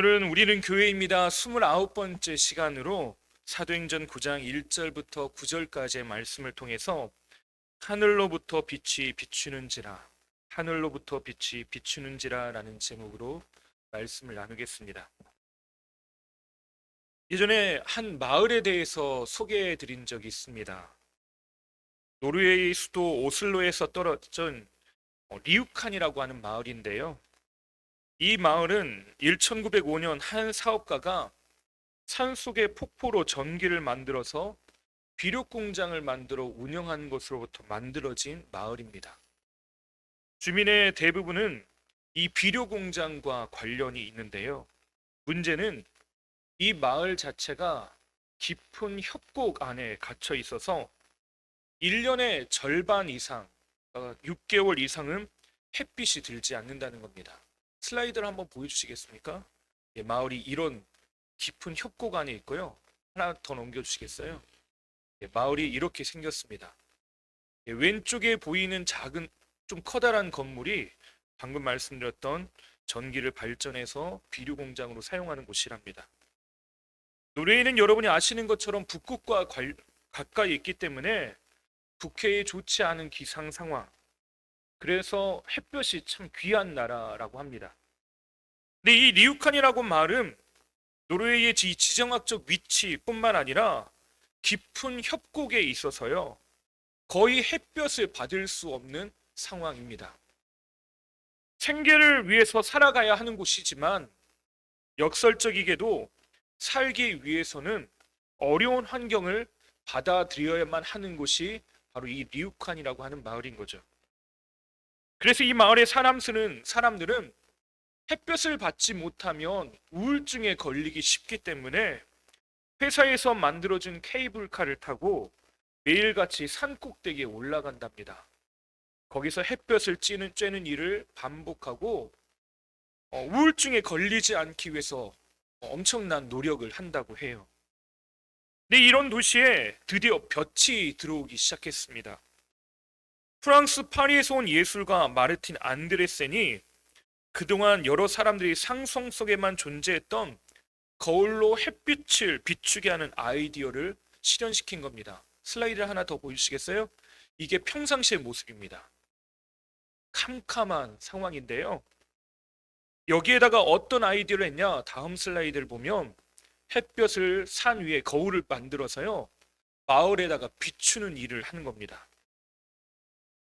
오늘은 우리는 교회입니다. 29번째 시간으로 사도행전 9장 1절부터 9절까지의 말씀을 통해서 하늘로부터 빛이 비추는지라, 하늘로부터 빛이 비추는지라 라는 제목으로 말씀을 나누겠습니다. 예전에 한 마을에 대해서 소개해 드린 적이 있습니다. 노르웨이 수도 오슬로에서 떨어진 리우칸이라고 하는 마을인데요. 이 마을은 1905년 한 사업가가 산속의 폭포로 전기를 만들어서 비료 공장을 만들어 운영한 것으로부터 만들어진 마을입니다. 주민의 대부분은 이 비료 공장과 관련이 있는데요. 문제는 이 마을 자체가 깊은 협곡 안에 갇혀 있어서 1년의 절반 이상, 6개월 이상은 햇빛이 들지 않는다는 겁니다. 슬라이드를 한번 보여주시겠습니까? 마을이 이런 깊은 협곡 안에 있고요. 하나 더 넘겨주시겠어요? 마을이 이렇게 생겼습니다. 왼쪽에 보이는 작은 좀 커다란 건물이 방금 말씀드렸던 전기를 발전해서 비료 공장으로 사용하는 곳이랍니다. 노르웨이는 여러분이 아시는 것처럼 북극과 가까이 있기 때문에 북해에 좋지 않은 기상 상황, 그래서 햇볕이 참 귀한 나라라고 합니다. 근데 이 리우칸이라고 말은 노르웨이의 지정학적 위치뿐만 아니라 깊은 협곡에 있어서요, 거의 햇볕을 받을 수 없는 상황입니다. 생계를 위해서 살아가야 하는 곳이지만 역설적이게도 살기 위해서는 어려운 환경을 받아들여야만 하는 곳이 바로 이 리우칸이라고 하는 마을인 거죠. 그래서 이 마을의 사람들은 햇볕을 받지 못하면 우울증에 걸리기 쉽기 때문에 회사에서 만들어준 케이블카를 타고 매일같이 산 꼭대기에 올라간답니다. 거기서 햇볕을 쬐는 일을 반복하고 우울증에 걸리지 않기 위해서 엄청난 노력을 한다고 해요. 근데 이런 도시에 드디어 볕이 들어오기 시작했습니다. 프랑스 파리에서 온 예술가 마르틴 안드레센이 그동안 여러 사람들이 상상 속에만 존재했던 거울로 햇빛을 비추게 하는 아이디어를 실현시킨 겁니다. 슬라이드를 하나 더 보여주시겠어요? 이게 평상시의 모습입니다. 캄캄한 상황인데요. 여기에다가 어떤 아이디어를 했냐? 다음 슬라이드를 보면 햇볕을 산 위에 거울을 만들어서요, 마을에다가 비추는 일을 하는 겁니다.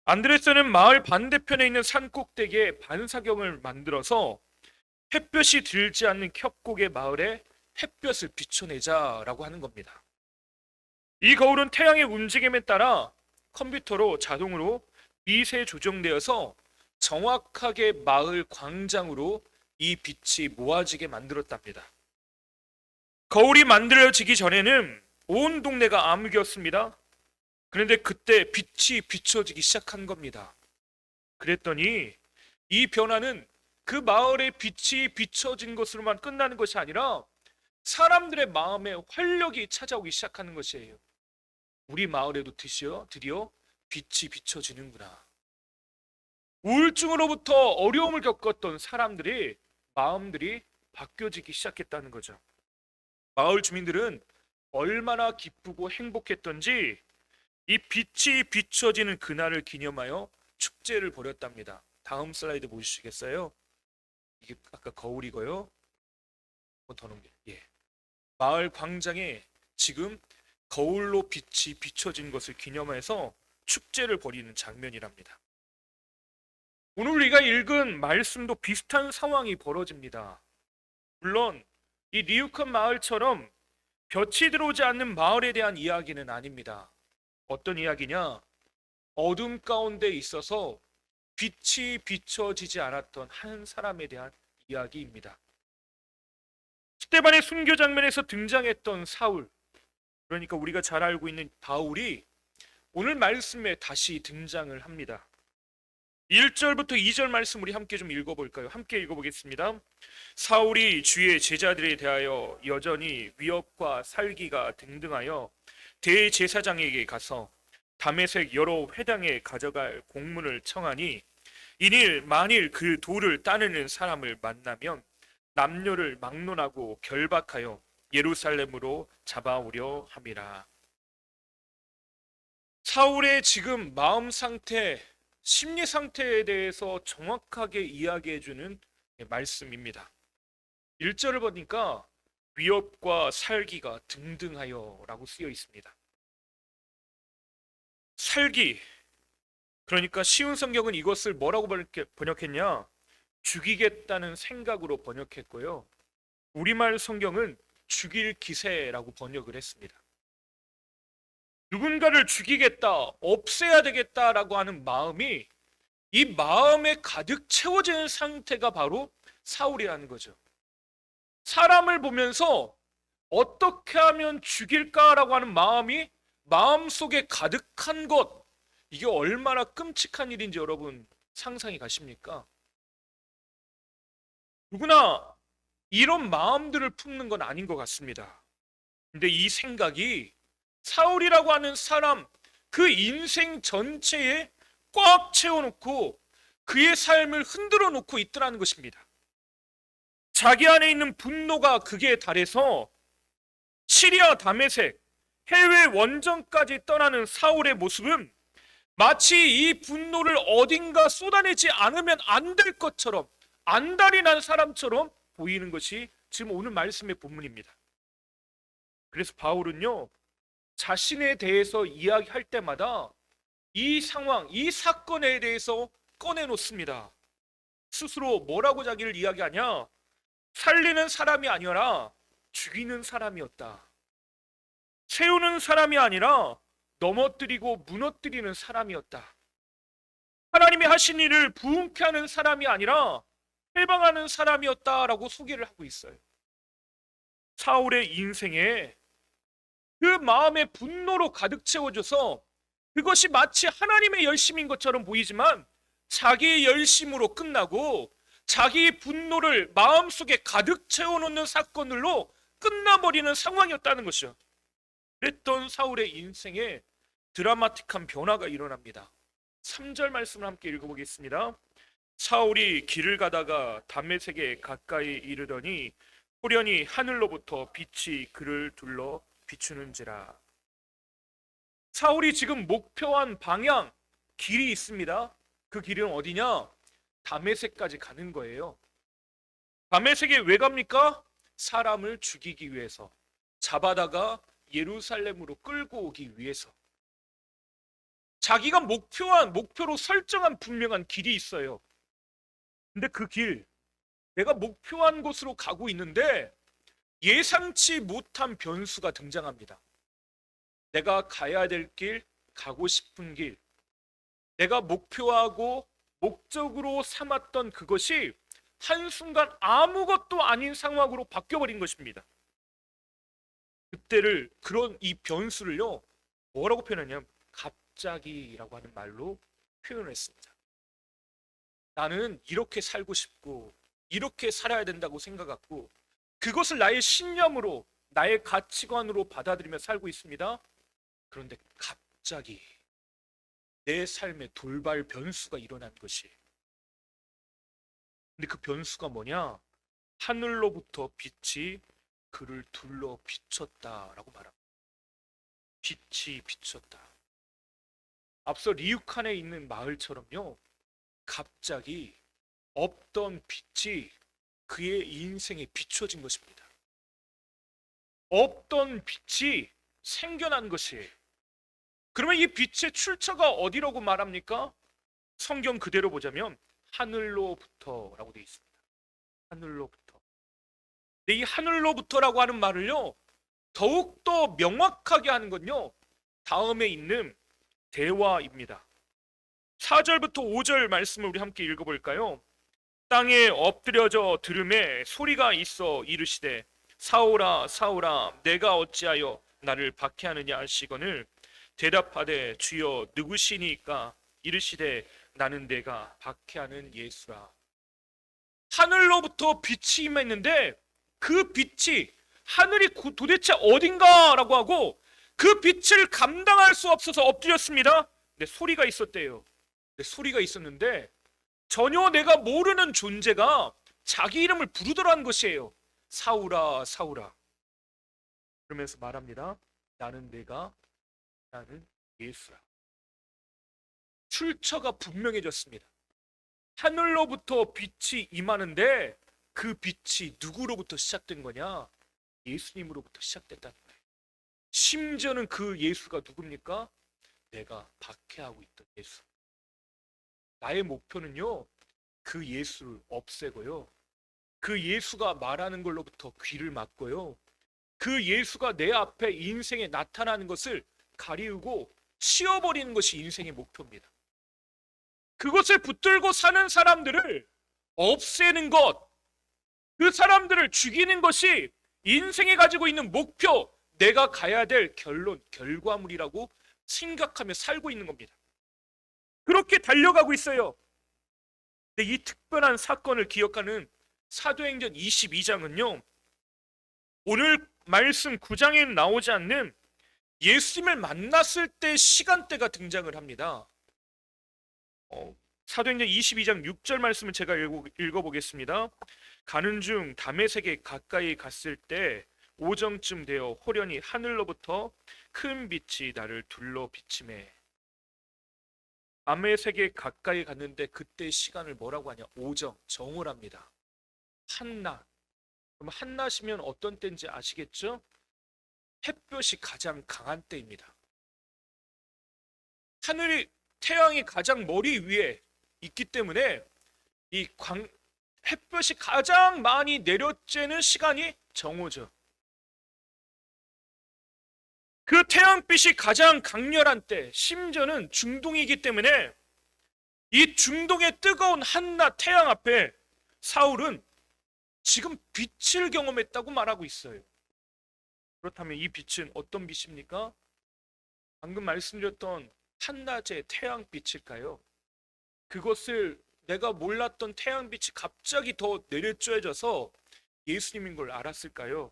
안드레센은 마을 반대편에 있는 산 꼭대기에 반사경을 만들어서 햇볕이 들지 않는 협곡의 마을에 햇볕을 비춰내자라고 하는 겁니다. 이 거울은 태양의 움직임에 따라 컴퓨터로 자동으로 미세 조정되어서 정확하게 마을 광장으로 이 빛이 모아지게 만들었답니다. 거울이 만들어지기 전에는 온 동네가 암흑이었습니다. 그런데 그때 빛이 비춰지기 시작한 겁니다. 그랬더니 이 변화는 그 마을의 빛이 비춰진 것으로만 끝나는 것이 아니라 사람들의 마음에 활력이 찾아오기 시작하는 것이에요. 우리 마을에도 드디어 빛이 비춰지는구나. 우울증으로부터 어려움을 겪었던 사람들이 마음들이 바뀌어지기 시작했다는 거죠. 마을 주민들은 얼마나 기쁘고 행복했던지 이 빛이 비춰지는 그날을 기념하여 축제를 벌였답니다. 다음 슬라이드 보시겠어요? 이게 아까 거울이고요. 한번 더 넘겨. 마을 광장에 지금 거울로 빛이 비춰진 것을 기념해서 축제를 벌이는 장면이랍니다. 오늘 우리가 읽은 말씀도 비슷한 상황이 벌어집니다. 물론 이 리우칸 마을처럼 볕이 들어오지 않는 마을에 대한 이야기는 아닙니다. 어떤 이야기냐? 어둠 가운데 있어서 빛이 비춰지지 않았던 한 사람에 대한 이야기입니다. 스데반의 순교 장면에서 등장했던 사울, 그러니까 우리가 잘 알고 있는 바울이 오늘 말씀에 다시 등장을 합니다. 1절부터 2절 말씀 우리 함께 좀 읽어볼까요? 함께 읽어보겠습니다. 사울이 주의 제자들에 대하여 여전히 위협과 살기가 등등하여 대제사장에게 가서 다메섹 여러 회당에 가져갈 공문을 청하니 이닐 만일 그 돌을 따르는 사람을 만나면 남녀를 막론하고 결박하여 예루살렘으로 잡아오려 함이라. 사울의 지금 마음 상태, 심리 상태에 대해서 정확하게 이야기해 주는 말씀입니다. 1절을 보니까 위협과 살기가 등등하여 라고 쓰여 있습니다. 살기, 그러니까 쉬운 성경은 이것을 뭐라고 번역했냐? 죽이겠다는 생각으로 번역했고요. 우리말 성경은 죽일 기세라고 번역을 했습니다. 누군가를 죽이겠다, 없애야 되겠다라고 하는 마음이, 이 마음에 가득 채워지는 상태가 바로 사울이라는 거죠. 사람을 보면서 어떻게 하면 죽일까라고 하는 마음이 마음속에 가득한 것, 이게 얼마나 끔찍한 일인지 여러분 상상이 가십니까? 누구나 이런 마음들을 품는 건 아닌 것 같습니다. 근데 이 생각이 사울이라고 하는 사람, 그 인생 전체에 꽉 채워놓고 그의 삶을 흔들어 놓고 있더라는 것입니다. 자기 안에 있는 분노가 극에 달해서 시리아 다메섹, 해외 원정까지 떠나는 사울의 모습은 마치 이 분노를 어딘가 쏟아내지 않으면 안 될 것처럼, 안달이 난 사람처럼 보이는 것이 지금 오늘 말씀의 본문입니다. 그래서 바울은요, 자신에 대해서 이야기할 때마다 이 상황, 이 사건에 대해서 꺼내놓습니다. 스스로 뭐라고 자기를 이야기하냐? 살리는 사람이 아니라 죽이는 사람이었다. 세우는 사람이 아니라 넘어뜨리고 무너뜨리는 사람이었다. 하나님이 하신 일을 부흥케 하는 사람이 아니라 해방하는 사람이었다라고 소개를 하고 있어요. 사울의 인생에 그 마음의 분노로 가득 채워져서 그것이 마치 하나님의 열심인 것처럼 보이지만 자기의 열심으로 끝나고 자기 분노를 마음속에 가득 채워놓는 사건들로 끝나버리는 상황이었다는 것이죠. 그랬던 사울의 인생에 드라마틱한 변화가 일어납니다. 3절 말씀을 함께 읽어보겠습니다. 사울이 길을 가다가 다메섹에 가까이 이르더니 호련히 하늘로부터 빛이 그를 둘러 비추는지라. 사울이 지금 목표한 방향, 길이 있습니다. 그 길은 어디냐? 다메섹까지 가는 거예요. 다메섹에 왜 갑니까? 사람을 죽이기 위해서, 잡아다가 예루살렘으로 끌고 오기 위해서. 자기가 목표로 설정한 분명한 길이 있어요. 근데 그 길, 내가 목표한 곳으로 가고 있는데 예상치 못한 변수가 등장합니다. 내가 가야 될 길, 가고 싶은 길, 내가 목표하고 목적으로 삼았던 그것이 한순간 아무것도 아닌 상황으로 바뀌어버린 것입니다. 그때를, 그런 이 변수를요, 뭐라고 표현하냐면 갑자기라고 하는 말로 표현을 했습니다. 나는 이렇게 살고 싶고 이렇게 살아야 된다고 생각하고 그것을 나의 신념으로, 나의 가치관으로 받아들이며 살고 있습니다. 그런데 갑자기 내 삶에 돌발 변수가 일어난 것이, 근데 그 변수가 뭐냐? 하늘로부터 빛이 그를 둘러 비쳤다라고 말합니다. 빛이 비쳤다. 앞서 리우칸에 있는 마을처럼요, 갑자기 없던 빛이 그의 인생에 비춰진 것입니다. 없던 빛이 생겨난 것이에요. 그러면 이 빛의 출처가 어디라고 말합니까? 성경 그대로 보자면 하늘로부터라고 되어 있습니다. 하늘로부터. 근데 이 하늘로부터라고 하는 말을요, 더욱더 명확하게 하는 건요, 다음에 있는 대화입니다. 4절부터 5절 말씀을 우리 함께 읽어볼까요? 땅에 엎드려져 들음에 소리가 있어 이르시되 사울아 사울아 내가 어찌하여 나를 박해하느냐 하시거늘 대답하되 주여 누구시니까 이르시되 나는 내가 박해하는 예수라. 하늘로부터 빛이 임했는데 그 빛이, 하늘이 도대체 어딘가라고 하고 그 빛을 감당할 수 없어서 엎드렸습니다. 근데 소리가 있었대요. 근데 소리가 있었는데 전혀 내가 모르는 존재가 자기 이름을 부르더라는 것이에요. 사울아 사울아. 그러면서 말합니다. 나는 예수라. 출처가 분명해졌습니다. 하늘로부터 빛이 임하는데 그 빛이 누구로부터 시작된 거냐? 예수님으로부터 시작됐다는 거예요. 심지어는 그 예수가 누굽니까? 내가 박해하고 있던 예수. 나의 목표는요, 그 예수를 없애고요, 그 예수가 말하는 걸로부터 귀를 막고요, 그 예수가 내 앞에 인생에 나타나는 것을 가리우고 치워버리는 것이 인생의 목표입니다. 그것을 붙들고 사는 사람들을 없애는 것, 그 사람들을 죽이는 것이 인생에 가지고 있는 목표, 내가 가야 될 결론, 결과물이라고 생각하며 살고 있는 겁니다. 그렇게 달려가고 있어요. 근데 이 특별한 사건을 기억하는 사도행전 22장은요, 오늘 말씀 9장에 나오지 않는 예수님을 만났을 때 시간대가 등장을 합니다. 사도행전 22장 6절 말씀을 제가 읽어보겠습니다. 가는 중 다메섹에 가까이 갔을 때 오정쯤 되어 호련히 하늘로부터 큰 빛이 나를 둘러 비치매. 다메섹에 가까이 갔는데 그때 시간을 뭐라고 하냐? 오정, 정오랍니다. 한낮. 그럼 한낮이면 어떤 때인지 아시겠죠? 햇볕이 가장 강한 때입니다. 하늘이, 태양이 가장 머리 위에 있기 때문에 햇볕이 가장 많이 내려쬐는 시간이 정오죠. 그 태양빛이 가장 강렬한 때, 심지어는 중동이기 때문에 이 중동의 뜨거운 한낮 태양 앞에 사울은 지금 빛을 경험했다고 말하고 있어요. 그렇다면 이 빛은 어떤 빛입니까? 방금 말씀드렸던 한낮의 태양빛일까요? 그것을 내가 몰랐던 태양빛이 갑자기 더 내려쬐져서 예수님인 걸 알았을까요?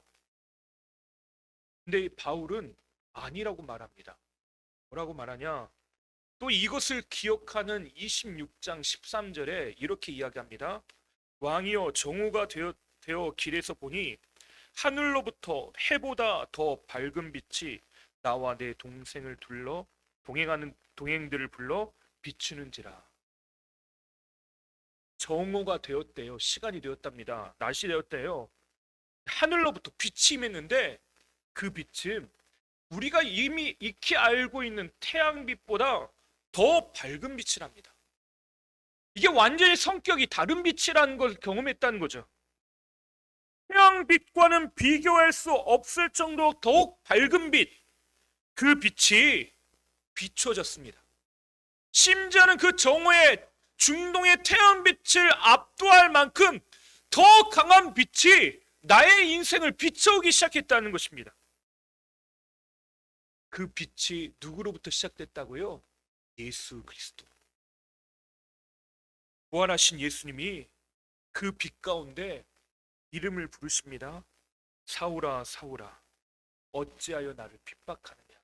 근데 바울은 아니라고 말합니다. 뭐라고 말하냐? 또 이것을 기억하는 26장 13절에 이렇게 이야기합니다. 왕이여, 정오가 되어 길에서 보니 하늘로부터 해보다 더 밝은 빛이 나와 내 동생을 둘러 동행하는 동행들을 불러 비추는지라. 정오가 되었대요. 시간이 되었답니다. 낮이 되었대요. 하늘로부터 빛이 임했는데 그 빛은 우리가 이미 익히 알고 있는 태양빛보다 더 밝은 빛이랍니다. 이게 완전히 성격이 다른 빛이라는 걸 경험했다는 거죠. 태양빛과는 비교할 수 없을 정도로 더욱 밝은 빛, 그 빛이 비춰졌습니다. 심지어는 그 정오의 중동의 태양빛을 압도할 만큼 더 강한 빛이 나의 인생을 비춰오기 시작했다는 것입니다. 그 빛이 누구로부터 시작됐다고요? 예수 그리스도. 부활하신 예수님이 그 빛 가운데 이름을 부르십니다. 사울아 사울아, 어찌하여 나를 핍박하느냐.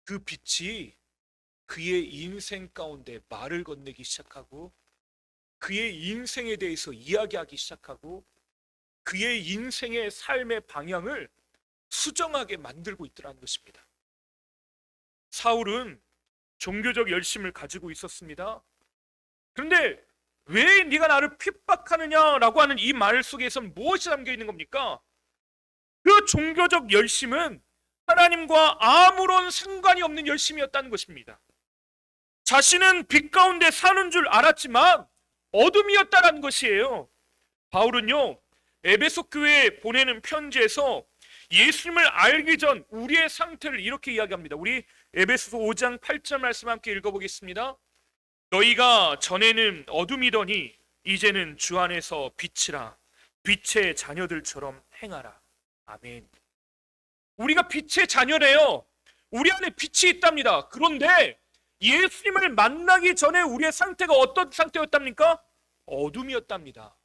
그 빛이 그의 인생 가운데 말을 건네기 시작하고 그의 인생에 대해서 이야기하기 시작하고 그의 인생의 삶의 방향을 수정하게 만들고 있더라는 것입니다. 사울은 종교적 열심을 가지고 있었습니다. 그런데 왜 네가 나를 핍박하느냐라고 하는 이 말 속에서는 무엇이 담겨 있는 겁니까? 그 종교적 열심은 하나님과 아무런 상관이 없는 열심이었다는 것입니다. 자신은 빛 가운데 사는 줄 알았지만 어둠이었다는 것이에요. 바울은요, 에베소 교회에 보내는 편지에서 예수님을 알기 전 우리의 상태를 이렇게 이야기합니다. 우리 에베소서 5장 8절 말씀 함께 읽어보겠습니다. 너희가 전에는 어둠이더니 이제는 주 안에서 빛이라. 빛의 자녀들처럼 행하라. 아멘. 우리가 빛의 자녀래요. 우리 안에 빛이 있답니다. 그런데 예수님을 만나기 전에 우리의 상태가 어떤 상태였답니까? 어둠이었답니다.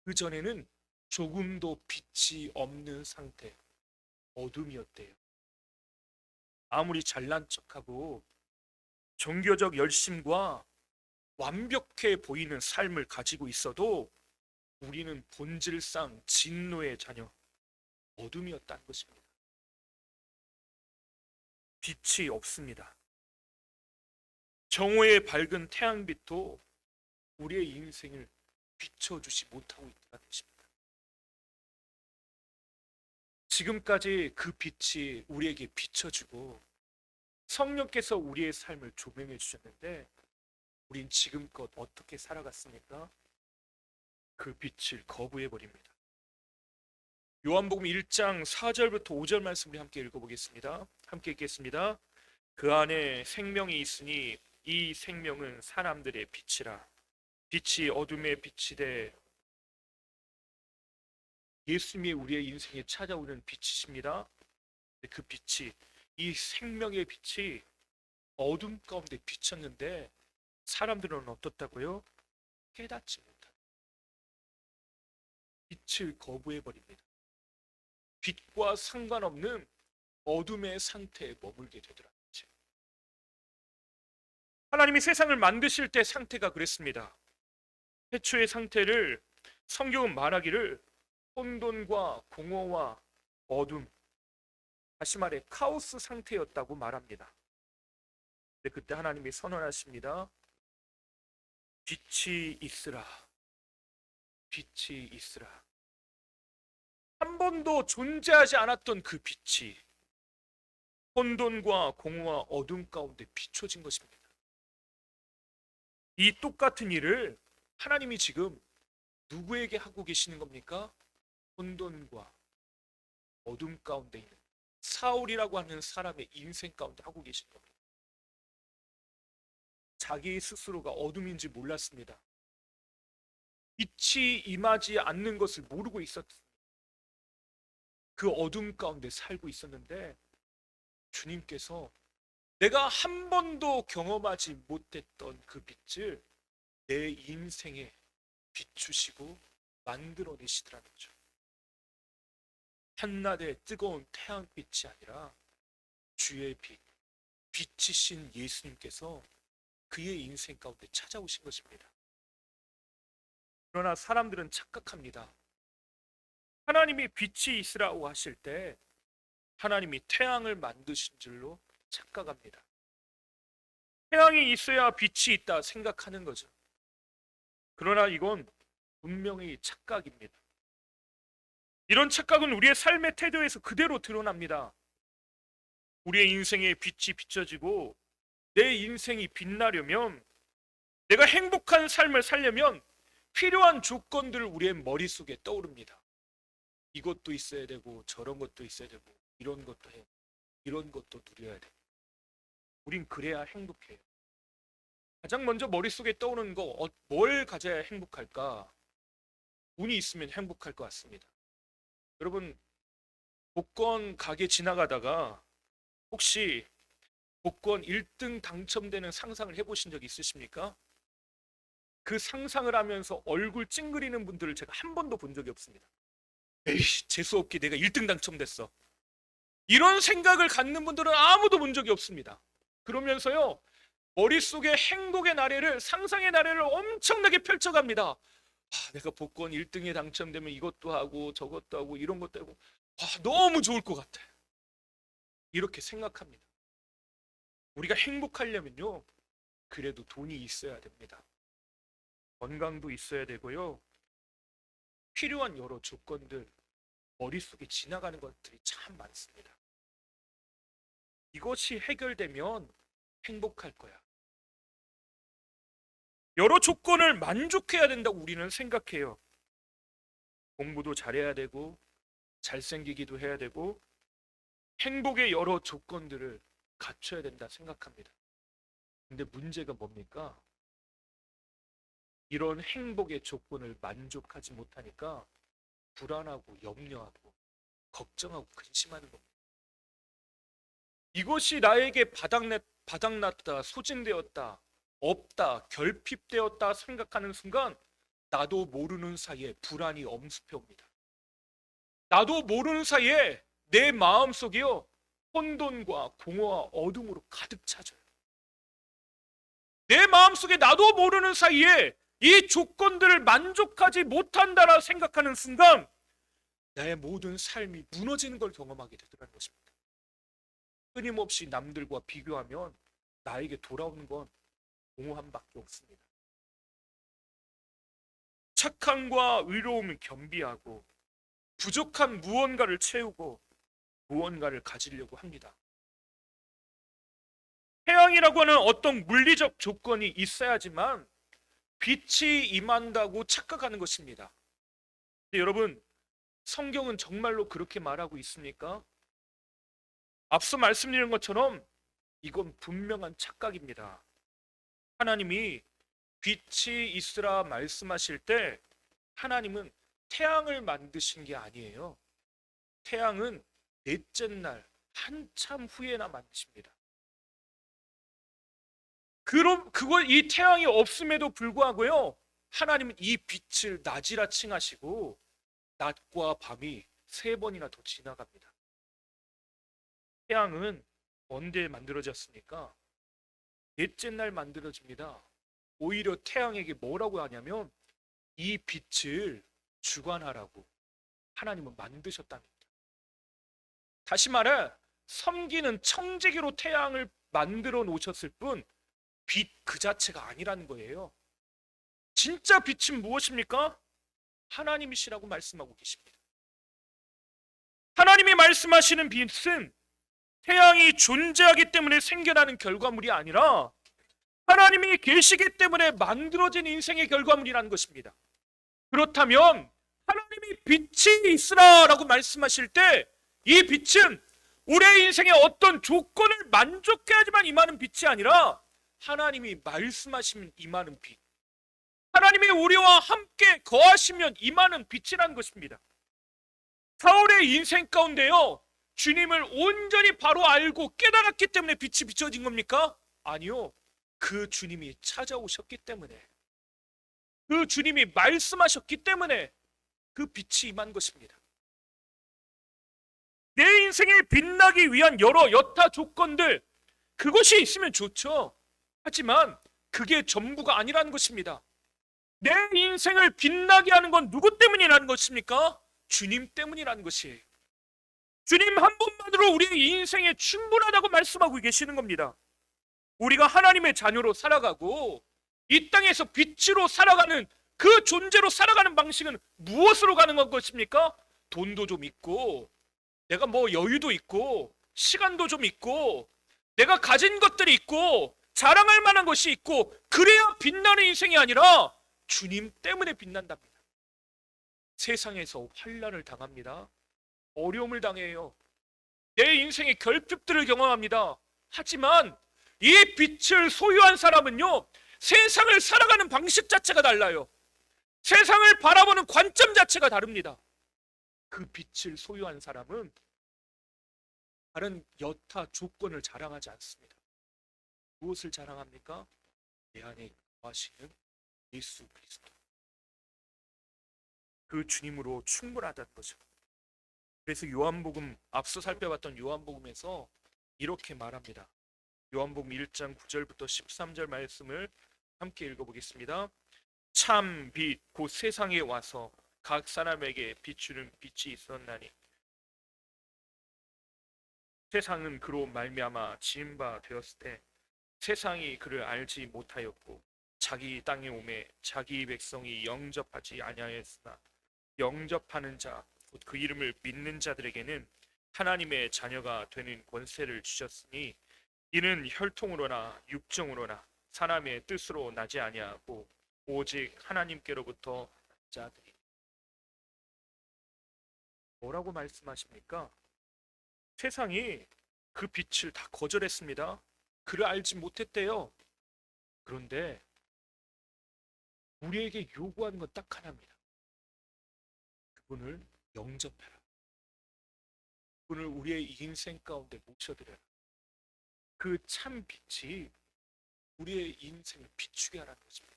그 전에는 조금도 빛이 없는 상태, 어둠이었대요. 아무리 잘난 척하고 종교적 열심과 완벽해 보이는 삶을 가지고 있어도 우리는 본질상 진노의 자녀, 어둠이었다는 것입니다. 빛이 없습니다. 정오의 밝은 태양빛도 우리의 인생을 비춰주지 못하고 있다는 것입니다. 지금까지 그 빛이 우리에게 비춰주고 성령께서 우리의 삶을 조명해 주셨는데 우린 지금껏 어떻게 살아갔습니까? 그 빛을 거부해 버립니다. 요한복음 1장 4절부터 5절 말씀 우리 함께 읽어보겠습니다. 함께 읽겠습니다. 그 안에 생명이 있으니 이 생명은 사람들의 빛이라. 빛이 어둠의 빛이 돼. 예수님이 우리의 인생에 찾아오는 빛이십니다. 그 빛이, 이 생명의 빛이 어둠 가운데 비쳤는데 사람들은 어떻다고요? 깨닫지 못한 빛을 거부해 버립니다. 빛과 상관없는 어둠의 상태에 머물게 되더라고요. 하나님이 세상을 만드실 때 상태가 그랬습니다. 태초의 상태를 성경은 말하기를 혼돈과 공허와 어둠, 다시 말해 카오스 상태였다고 말합니다. 근데 그때 하나님이 선언하십니다. 빛이 있으라. 빛이 있으라. 한 번도 존재하지 않았던 그 빛이 혼돈과 공허와 어둠 가운데 비춰진 것입니다. 이 똑같은 일을 하나님이 지금 누구에게 하고 계시는 겁니까? 혼돈과 어둠 가운데 있는 사울이라고 하는 사람의 인생 가운데 하고 계신 겁니다. 자기 스스로가 어둠인지 몰랐습니다. 빛이 임하지 않는 것을 모르고 있었습니다. 그 어둠 가운데 살고 있었는데 주님께서 내가 한 번도 경험하지 못했던 그 빛을 내 인생에 비추시고 만들어내시더라는 거죠. 한낮의 뜨거운 태양빛이 아니라 주의 빛, 빛이신 예수님께서 그의 인생 가운데 찾아오신 것입니다. 그러나 사람들은 착각합니다. 하나님이 빛이 있으라고 하실 때 하나님이 태양을 만드신 줄로 착각합니다. 태양이 있어야 빛이 있다 생각하는 거죠. 그러나 이건 분명히 착각입니다. 이런 착각은 우리의 삶의 태도에서 그대로 드러납니다. 우리의 인생에 빛이 비춰지고 내 인생이 빛나려면, 내가 행복한 삶을 살려면 필요한 조건들을 우리의 머릿속에 떠오릅니다. 이것도 있어야 되고 저런 것도 있어야 되고 이런 것도 해, 이런 것도 누려야 돼. 우린 그래야 행복해요. 가장 먼저 머릿속에 떠오르는 거, 뭘 가져야 행복할까? 운이 있으면 행복할 것 같습니다. 여러분, 복권 가게 지나가다가 혹시 복권 1등 당첨되는 상상을 해보신 적 있으십니까? 그 상상을 하면서 얼굴 찡그리는 분들을 제가 한 번도 본 적이 없습니다. 에이씨, 재수없게 내가 1등 당첨됐어. 이런 생각을 갖는 분들은 아무도 본 적이 없습니다. 그러면서요, 머릿속에 행복의 나래를, 상상의 나래를 엄청나게 펼쳐갑니다. 내가 복권 1등에 당첨되면 이것도 하고 저것도 하고 이런 것도 하고 너무 좋을 것 같아. 이렇게 생각합니다. 우리가 행복하려면요, 그래도 돈이 있어야 됩니다. 건강도 있어야 되고요. 필요한 여러 조건들, 머릿속에 지나가는 것들이 참 많습니다. 이것이 해결되면 행복할 거야. 여러 조건을 만족해야 된다고 우리는 생각해요. 공부도 잘해야 되고 잘생기기도 해야 되고 행복의 여러 조건들을 갖춰야 된다 생각합니다. 근데 문제가 뭡니까? 이런 행복의 조건을 만족하지 못하니까 불안하고 염려하고 걱정하고 근심하는 겁니다. 이것이 나에게 바닥났다, 소진되었다, 없다, 결핍되었다 생각하는 순간 나도 모르는 사이에 불안이 엄습해 옵니다. 나도 모르는 사이에 내 마음속이요, 혼돈과 공허와 어둠으로 가득 차져요. 내 마음속에 나도 모르는 사이에 이 조건들을 만족하지 못한다라 생각하는 순간 나의 모든 삶이 무너지는 걸 경험하게 되더라는 것입니다. 끊임없이 남들과 비교하면 나에게 돌아오는 건 공허함밖에 없습니다. 착함과 의로움을 겸비하고 부족한 무언가를 채우고 무언가를 가지려고 합니다. 태양이라고 하는 어떤 물리적 조건이 있어야지만 빛이 임한다고 착각하는 것입니다. 근데 여러분, 성경은 정말로 그렇게 말하고 있습니까? 앞서 말씀드린 것처럼 이건 분명한 착각입니다. 하나님이 빛이 있으라 말씀하실 때 하나님은 태양을 만드신 게 아니에요. 태양은 넷째 날 한참 후에나 만드십니다. 그걸 이 태양이 없음에도 불구하고요, 하나님은 이 빛을 낮이라 칭하시고 낮과 밤이 3번이나 더 지나갑니다. 태양은 언제 만들어졌습니까? 넷째 날 만들어집니다. 오히려 태양에게 뭐라고 하냐면 이 빛을 주관하라고 하나님은 만드셨답니다. 다시 말해 섬기는 청지기로 태양을 만들어 놓으셨을 뿐 빛 그 자체가 아니라는 거예요. 진짜 빛은 무엇입니까? 하나님이시라고 말씀하고 계십니다. 하나님이 말씀하시는 빛은 태양이 존재하기 때문에 생겨나는 결과물이 아니라 하나님이 계시기 때문에 만들어진 인생의 결과물이라는 것입니다. 그렇다면 하나님이 빛이 있으라라고 말씀하실 때 이 빛은 우리의 인생의 어떤 조건을 만족해야지만 임하는 빛이 아니라 하나님이 말씀하시면 임하는 빛, 하나님이 우리와 함께 거하시면 임하는 빛이라는 것입니다. 사울의 인생 가운데요, 주님을 온전히 바로 알고 깨달았기 때문에 빛이 비춰진 겁니까? 아니요. 그 주님이 찾아오셨기 때문에, 그 주님이 말씀하셨기 때문에 그 빛이 임한 것입니다. 내 인생에 빛나기 위한 여러 여타 조건들, 그것이 있으면 좋죠. 하지만 그게 전부가 아니라는 것입니다. 내 인생을 빛나게 하는 건 누구 때문이라는 것입니까? 주님 때문이라는 것이에요. 주님 한 분만으로 우리의 인생에 충분하다고 말씀하고 계시는 겁니다. 우리가 하나님의 자녀로 살아가고 이 땅에서 빛으로 살아가는 그 존재로 살아가는 방식은 무엇으로 가능한 것입니까? 돈도 좀 있고, 내가 뭐 여유도 있고, 시간도 좀 있고, 내가 가진 것들이 있고, 자랑할 만한 것이 있고, 그래야 빛나는 인생이 아니라 주님 때문에 빛난답니다. 세상에서 환난을 당합니다. 어려움을 당해요. 내 인생의 결핍들을 경험합니다. 하지만 이 빛을 소유한 사람은요, 세상을 살아가는 방식 자체가 달라요. 세상을 바라보는 관점 자체가 다릅니다. 그 빛을 소유한 사람은 다른 여타 조건을 자랑하지 않습니다. 무엇을 자랑합니까? 내 안에 거하시는 예수 그리스도, 그 주님으로 충분하다는 거죠. 그래서 요한복음, 앞서 살펴봤던 요한복음에서 이렇게 말합니다. 요한복음 1장 9절부터 13절 말씀을 함께 읽어보겠습니다. 참 빛 곧 세상에 와서 각 사람에게 비추는 빛이 있었나니 세상은 그로 말미암아 지은 바 되었을 때 세상이 그를 알지 못하였고 자기 땅에 오매 자기 백성이 영접하지 아니하였으나 영접하는 자 곧 그 이름을 믿는 자들에게는 하나님의 자녀가 되는 권세를 주셨으니 이는 혈통으로나 육정으로나 사람의 뜻으로 나지 아니하고 오직 하나님께로부터 난 자들이. 뭐라고 말씀하십니까? 세상이 그 빛을 다 거절했습니다. 그를 알지 못했대요. 그런데 우리에게 요구하는 건 딱 하나입니다. 그분을 영접해라. 그분을 우리의 인생 가운데 모셔드려라. 그 참 빛이 우리의 인생을 비추게 하라는 것입니다.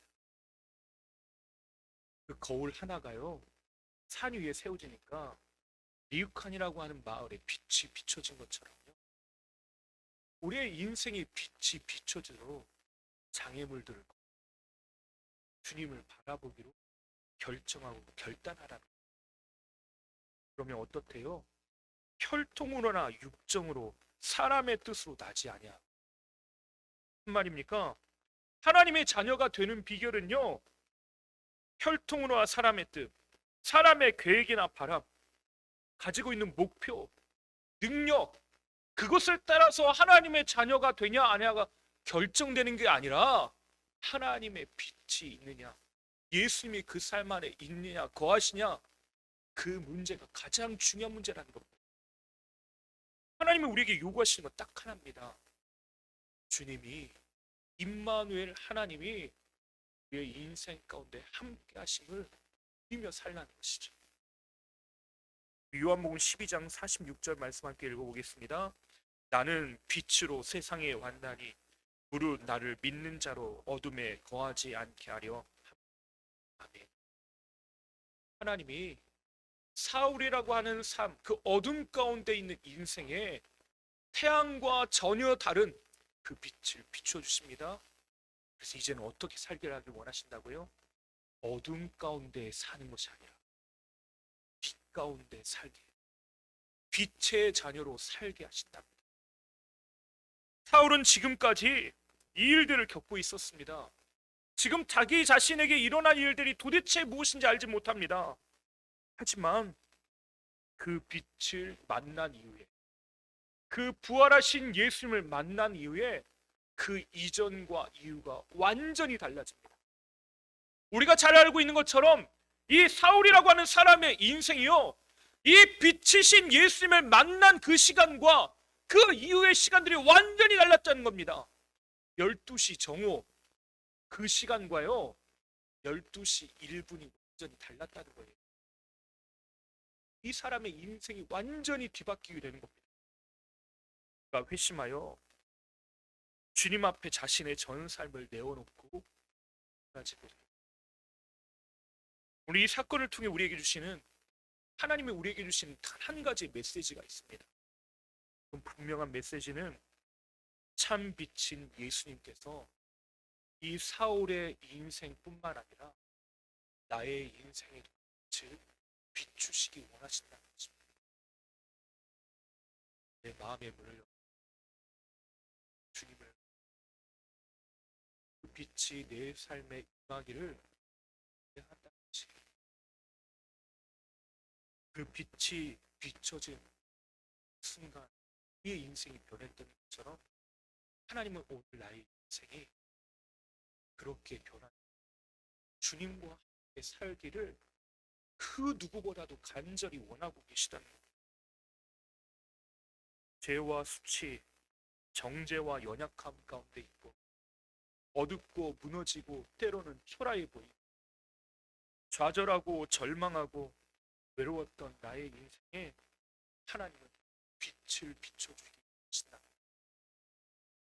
그 거울 하나가요, 산 위에 세워지니까 리우칸이라고 하는 마을에 빛이 비춰진 것처럼요, 우리의 인생의 빛이 비춰져도 장애물들을 주님을 바라보기로 결정하고 결단하라는 거예요. 그러면 어떻대요? 혈통으로나 육정으로 사람의 뜻으로 나지 아니야. 무슨 말입니까? 하나님의 자녀가 되는 비결은요, 혈통으로나 사람의 뜻, 사람의 계획이나 바람, 가지고 있는 목표, 능력, 그것을 따라서 하나님의 자녀가 되냐 아니냐가 결정되는 게 아니라 하나님의 빛이 있느냐, 예수님이 그 삶 안에 있느냐 거하시냐, 그 문제가 가장 중요한 문제라는 겁니다. 하나님이 우리에게 요구하시는 건 딱 하나입니다. 주님이 임마누엘, 하나님이 우리의 인생 가운데 함께 하심을 믿으며 살라는 것이죠. 요한복음 12장 46절 말씀 함께 읽어보겠습니다. 나는 빛으로 세상에 왔나니 무릇 나를 믿는 자로 어둠에 거하지 않게 하려 함이라. 아멘. 하나님이 사울이라고 하는 삶, 그 어둠 가운데 있는 인생에 태양과 전혀 다른 그 빛을 비춰주십니다. 그래서 이제는 어떻게 살게 하길 원하신다고요? 어둠 가운데 사는 것이 아니라 빛 가운데 살게, 빛의 자녀로 살게 하신답니다. 사울은 지금까지 이 일들을 겪고 있었습니다. 지금 자기 자신에게 일어난 일들이 도대체 무엇인지 알지 못합니다. 하지만 그 빛을 만난 이후에, 그 부활하신 예수님을 만난 이후에 그 이전과 이후가 완전히 달라집니다. 우리가 잘 알고 있는 것처럼 이 사울이라고 하는 사람의 인생이요, 이 빛이신 예수님을 만난 그 시간과 그 이후의 시간들이 완전히 달랐다는 겁니다. 12시 정오 그 시간과요 12시 1분이 완전히 달랐다는 거예요. 이 사람의 인생이 완전히 뒤바뀌게 되는 겁니다. 그러니까 회심하여 주님 앞에 자신의 전 삶을 내어놓고 가지고, 우리 이 사건을 통해 우리에게 주시는, 하나님이 우리에게 주시는 단 한 가지 메시지가 있습니다. 그 분명한 메시지는 참 빛인 예수님께서 이 사울의 인생뿐만 아니라 나의 인생의 빛을 비추시기 원하신다는 것입니다. 내 마음의 문을 열어 주님을, 그 빛이 내 삶에 임하기를 한다는 것입니다. 그 빛이 비춰진 순간 우리의 인생이 변했던 것처럼 하나님은 오늘 나의 인생이 그렇게 변한, 주님과 함께 살기를 그 누구보다도 간절히 원하고 계시다는 겁니다. 죄와 수치, 정죄와 연약함 가운데 있고 어둡고 무너지고 때로는 초라해 보이고 좌절하고 절망하고 외로웠던 나의 인생에 하나님은 빛을 비춰주기 원하신다.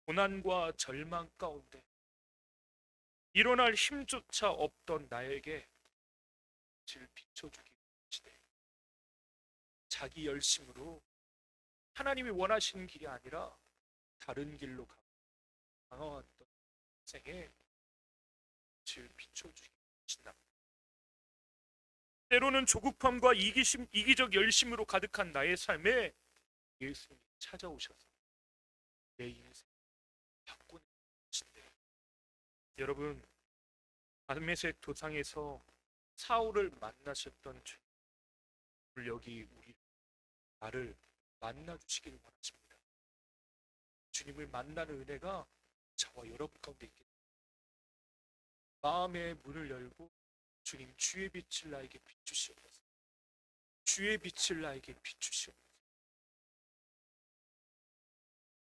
고난과 절망 가운데 일어날 힘조차 없던 나에게 빛을 비춰주기 원하시되, 자기 열심으로 하나님이 원하시는 길이 아니라 다른 길로 가고 방황했던 인생에 빛을 비춰주기 원하신다. 때로는 조급함과 이기적 열심으로 가득한 나의 삶에 예수님이 찾아오셔서 내 인생 바꾸는 것인데, 여러분, 다메섹 도상에서 사울을 만나셨던 주님, 오늘 여기 나를 만나주시기를 원하십니다. 주님을 만나는 은혜가 저와 여러분 가운데 있게 됩니다. 마음의 문을 열고 주님, 주의 빛을 나에게 비추시옵소서. 주의 빛을 나에게 비추시옵소서.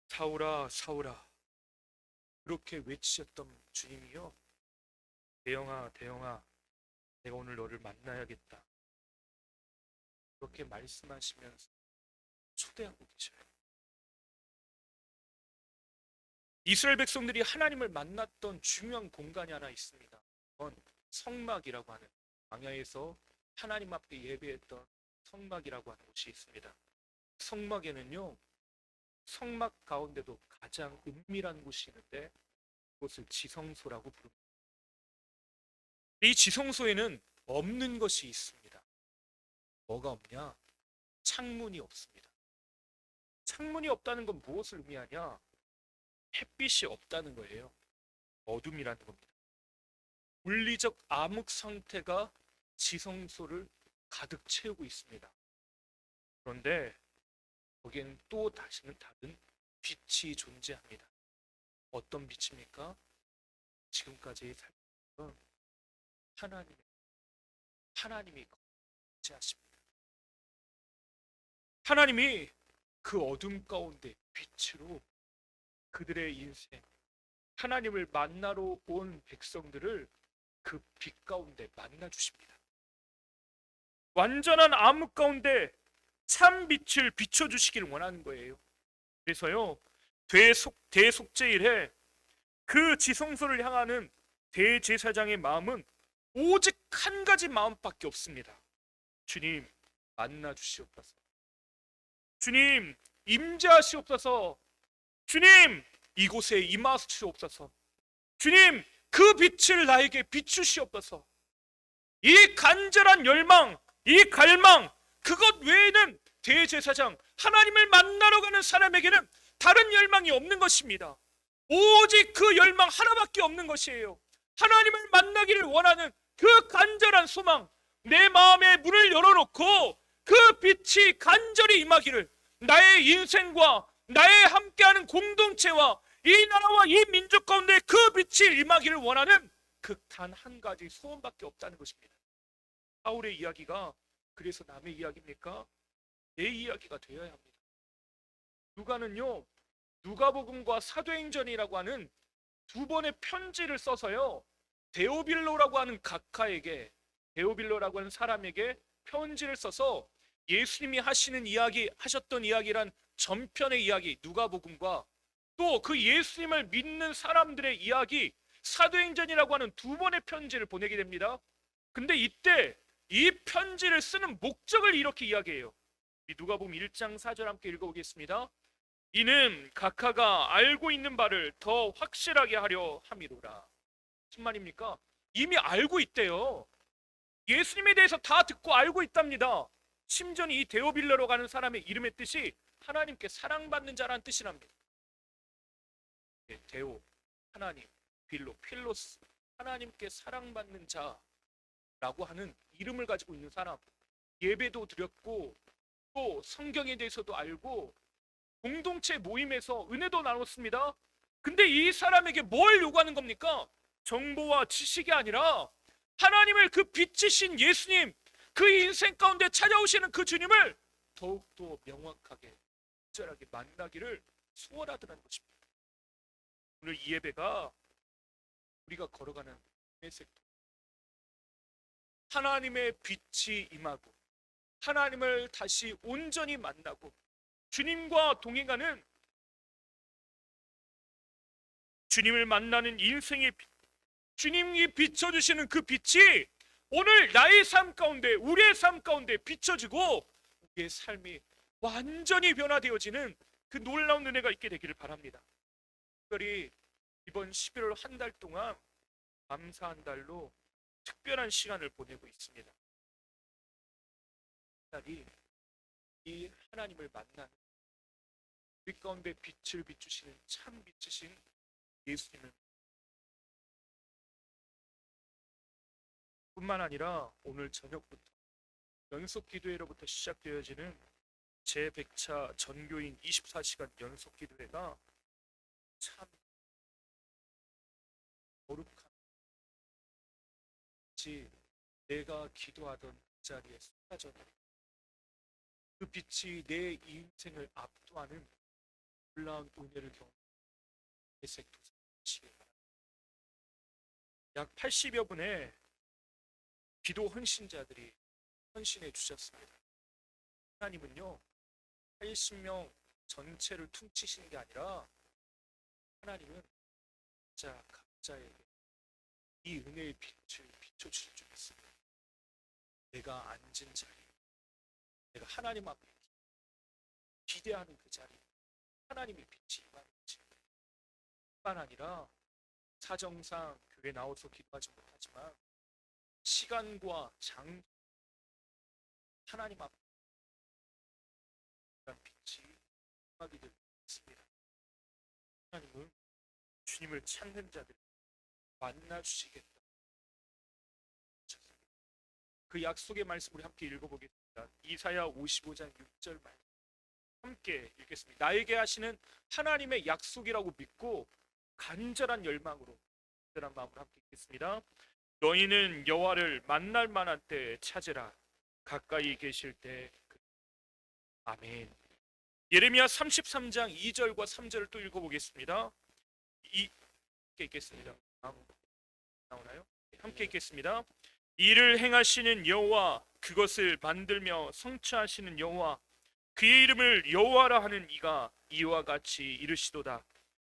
사울아 사울아, 그렇게 외치셨던 주님이요, 대영아 대영아, 내가 오늘 너를 만나야겠다, 그렇게 말씀하시면서 초대하고 계셔요. 이스라엘 백성들이 하나님을 만났던 중요한 공간이 하나 있습니다. 그건 성막이라고 하는, 광야에서 하나님 앞에 예배했던 성막이라고 하는 곳이 있습니다. 성막에는요, 성막 가운데도 가장 은밀한 곳이 있는데 그것을 지성소라고 부릅니다. 이 지성소에는 없는 것이 있습니다. 뭐가 없냐? 창문이 없습니다. 창문이 없다는 건 무엇을 의미하냐? 햇빛이 없다는 거예요. 어둠이라는 겁니다. 물리적 암흑 상태가 지성소를 가득 채우고 있습니다. 그런데 거기에는 또 다시는 다른 빛이 존재합니다. 어떤 빛입니까? 지금까지 살펴본 하나님이 존재하십니다. 하나님이 그 어둠 가운데 빛으로 그들의 인생, 하나님을 만나러 온 백성들을 그 빛 가운데 만나 주십니다. 완전한 암흑 가운데 참 빛을 비춰 주시기를 원하는 거예요. 그래서요, 대속죄일에 그 지성소를 향하는 대제사장의 마음은 오직 한 가지 마음밖에 없습니다. 주님, 만나 주시옵소서. 주님, 임재하시옵소서. 주님, 이곳에 임하시옵소서. 주님, 그 빛을 나에게 비추시옵소서. 이 간절한 열망, 이 갈망, 그것 외에는 대제사장, 하나님을 만나러 가는 사람에게는 다른 열망이 없는 것입니다. 오직 그 열망 하나밖에 없는 것이에요. 하나님을 만나기를 원하는 그 간절한 소망, 내 마음에 문을 열어놓고 그 빛이 간절히 임하기를, 나의 인생과 나의 함께하는 공동체와 이 나라와 이 민족 가운데 그 빛이 임하기를 원하는 그 단 한 가지 소원밖에 없다는 것입니다. 바울의 이야기가 그래서 남의 이야기입니까? 내 이야기가 되어야 합니다. 누가는요, 누가복음과 사도행전이라고 하는 두 번의 편지를 써서요, 데오빌로라고 하는 각하에게, 데오빌로라고 하는 사람에게 편지를 써서 예수님이 하셨던 이야기란 전편의 이야기 누가복음과 또 그 예수님을 믿는 사람들의 이야기 사도행전이라고 하는 두 번의 편지를 보내게 됩니다. 근데 이때 이 편지를 쓰는 목적을 이렇게 이야기해요. 누가복음 1장 4절 함께 읽어보겠습니다. 이는 각하가 알고 있는 바를 더 확실하게 하려 함이로라. 무슨 말입니까? 이미 알고 있대요. 예수님에 대해서 다 듣고 알고 있답니다. 심지어 이 데오빌로로 가는 사람의 이름의 뜻이 하나님께 사랑받는 자라는 뜻이랍니다. 데오, 하나님, 빌로, 필로스, 하나님께 사랑받는 자라고 하는 이름을 가지고 있는 사람, 예배도 드렸고 또 성경에 대해서도 알고 공동체 모임에서 은혜도 나눴습니다. 근데 이 사람에게 뭘 요구하는 겁니까? 정보와 지식이 아니라 하나님을 그 빛이신 예수님, 그 인생 가운데 찾아오시는 그 주님을 더욱더 명확하게 친절하게 만나기를 소원하더라는 것입니다. 오늘 이 예배가 우리가 걸어가는 섹터, 하나님의 빛이 임하고 하나님을 다시 온전히 만나고 주님과 동행하는, 주님을 만나는 인생의 빛, 주님이 비춰주시는 그 빛이 오늘 나의 삶 가운데, 우리의 삶 가운데 비춰지고 우리의 삶이 완전히 변화되어지는 그 놀라운 은혜가 있게 되기를 바랍니다. 특별히 이번 11월 한 달 동안 감사한 달로 특별한 시간을 보내고 있습니다. 이 하나님을 만나는, 우리 가운데 빛을 비추시는 참 빛이신 예수님을 뿐만 아니라 오늘 저녁부터 연속 기도회로부터 시작되어지는 제100차 전교인 24시간 연속 기도회가 참 거룩한 빛이 내가 기도하던 그 자리에 쏟아져나오는 그 빛이 내 인생을 압도하는 놀라운 은혜를 경험하는 회색 도사시길 바랍니다. 약 80여 분의 기도 헌신자들이 헌신해 주셨습니다. 하나님은요, 80명 전체를 퉁치시는 게 아니라 하나님은 각자에게 이 은혜의 빛을 비춰주실 줄 믿습니다. 내가 앉은 자리, 내가 하나님 앞에 기대하는 그 자리, 하나님의 빛이 임하는 것입니다. 뿐만 아니라 사정상 교회 나와서 기도하지 못하지만 시간과 장 하나님 앞에 빛이 하게 될 것입니다. 하나님은 주님을 찾는 자들 만나 주시겠다. 그 약속의 말씀을 함께 읽어보겠습니다. 이사야 55장 6절 말씀 함께 읽겠습니다. 나에게 하시는 하나님의 약속이라고 믿고 간절한 열망으로 간절한 마음으로 함께 읽겠습니다. 너희는 여호와를 만날 만한 때 찾으라. 가까이 계실 때. 아멘. 예레미야 33장 2절과 3절을 또 읽어보겠습니다. 함께 읽겠습니다. 나오나요? 함께 읽겠습니다. 이를 행하시는 여호와, 그것을 만들며 성취하시는 여호와, 그의 이름을 여호와라 하는 이가 이와 같이 이르시도다.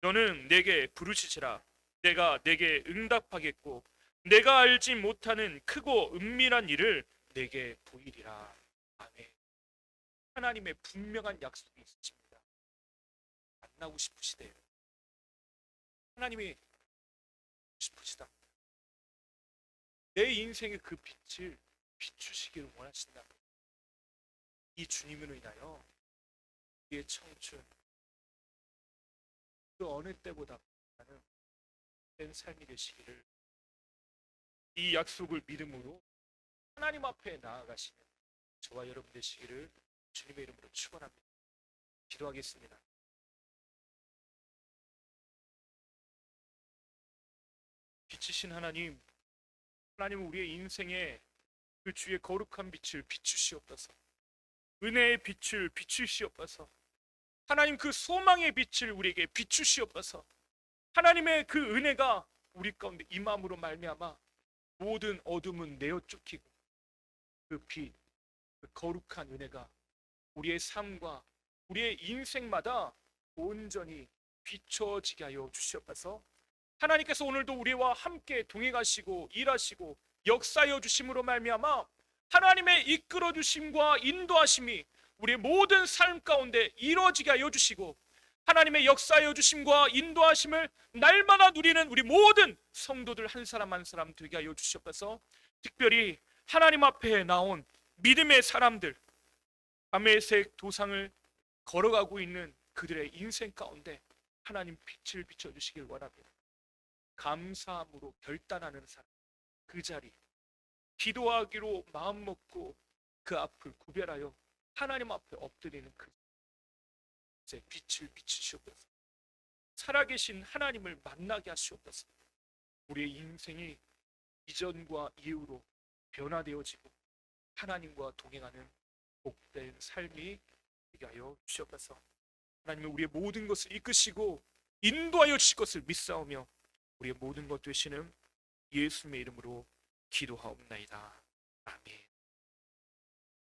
너는 내게 부르짖으라. 내가 내게 응답하겠고 내가 알지 못하는 크고 은밀한 일을 내게 보이리라. 아멘. 하나님의 분명한 약속이 있으십니다. 만나고 싶으시대요. 하나님이 싶으시다. 내 인생의 그 빛을 비추시기를 원하신다. 이 주님으로 인하여 우리의 청춘 그 어느 때보다 나는 된 삶이 되시기를, 이 약속을 믿음으로 하나님 앞에 나아가시는 저와 여러분 되시기를 주님의 이름으로 축원합니다. 기도하겠습니다. 빛이신 하나님, 하나님은 우리의 인생에 그 주의 거룩한 빛을 비추시옵소서. 은혜의 빛을 비추시옵소서. 하나님 그 소망의 빛을 우리에게 비추시옵소서. 하나님의 그 은혜가 우리 가운데 임함으로 말미암아 모든 어둠은 내어 쫓기고 그 빛, 그 거룩한 은혜가 우리의 삶과 우리의 인생마다 온전히 비춰지게 하여 주시옵소서. 하나님께서 오늘도 우리와 함께 동행하시고 일하시고 역사하여 주심으로 말미암아 하나님의 이끌어 주심과 인도하심이 우리의 모든 삶 가운데 이루어지게 하여 주시고, 하나님의 역사하여 주심과 인도하심을 날마다 누리는 우리 모든 성도들 한 사람 한 사람 되게 하여 주시옵소서. 특별히 하나님 앞에 나온 믿음의 사람들, 아메색 도상을 걸어가고 있는 그들의 인생 가운데 하나님 빛을 비춰주시길 원합니다. 감사함으로 결단하는 사람, 그 자리 기도하기로 마음먹고 그 앞을 구별하여 하나님 앞에 엎드리는 그 이제 빛을 비추시옵소서. 살아계신 하나님을 만나게 하시옵소서. 우리의 인생이 이전과 이후로 변화되어지고 하나님과 동행하는 복된 삶이 되게 하여 주시옵소서. 하나님은 우리의 모든 것을 이끄시고 인도하여 주실 것을 믿사오며 우리의 모든 것 되시는 예수님의 이름으로 기도하옵나이다. 아멘.